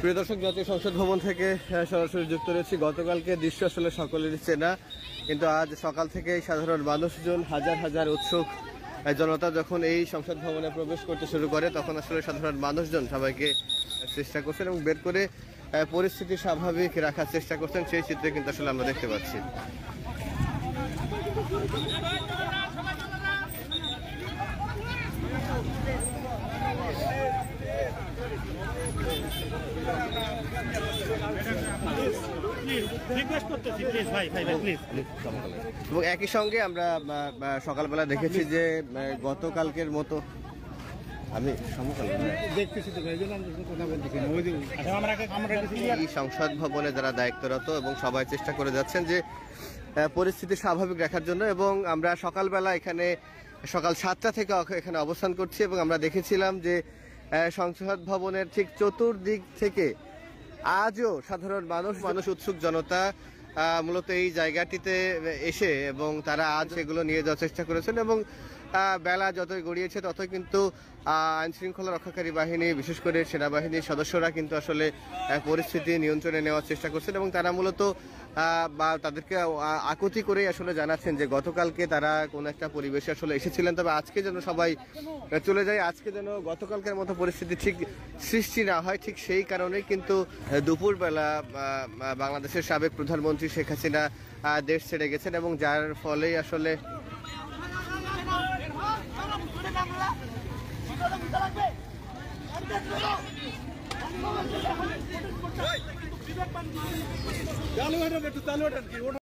প্রিয় দর্শক, জাতীয় সংসদ ভবন থেকে সরাসরি যুক্ত রয়েছি। গতকালকে দৃশ্য আসলে সকলেরই চেনা, কিন্তু আজ সকাল থেকে সাধারণ মানুষজন হাজার হাজার উৎসুক জনতা যখন এই সংসদ ভবনে প্রবেশ করতে শুরু করে, তখন আসলে সাধারণ মানুষজন সবাইকে চেষ্টা করছেন এবং বের করে পরিস্থিতি স্বাভাবিক রাখার চেষ্টা করছেন। সেই চিত্রে কিন্তু আসলে আমরা দেখতে পাচ্ছি। এবং একই সঙ্গে আমরা সকালবেলা দেখেছি যে গতকালকের মতো আমি এই সংসদ ভবনে যারা দায়িত্বরত এবং সবাই চেষ্টা করে যাচ্ছেন যে পরিস্থিতি স্বাভাবিক রাখার জন্য। এবং আমরা সকালবেলা এখানে সকাল 7টা থেকে এখানে অবস্থান করছি এবং আমরা দেখেছিলাম যে সংসদ ভবনের ঠিক চতুর্দিক থেকে আজও সাধারণ মানুষ উৎসুক জনতা মূলত এই জায়গাটিতে এসে এবং তারা আজ এগুলো নিয়ে যাওয়ার চেষ্টা করেছেন। এবং বেলা যতই গড়িয়েছে ততই কিন্তু আইন শৃঙ্খলা রক্ষাকারী বাহিনী, বিশেষ করে সেনাবাহিনীর সদস্যরা কিন্তু আসলে পরিস্থিতি নিয়ন্ত্রণে নেওয়ার চেষ্টা করছেন এবং তারা মূলত বা তাদেরকে আকুতি করেই আসলে জানাচ্ছেন যে গতকালকে তারা কোন একটা পরিবেশে আসলে এসেছিলেন, তবে আজকে যেন সবাই চলে যায়, আজকে যেন গতকালকের মতো পরিস্থিতি ঠিক সৃষ্টি না হয়। ঠিক সেই কারণেই কিন্তু দুপুরবেলা বাংলাদেশের সাবেক প্রধানমন্ত্রী শেখ হাসিনা দেশ ছেড়ে গেছেন এবং যার ফলেই আসলে চালু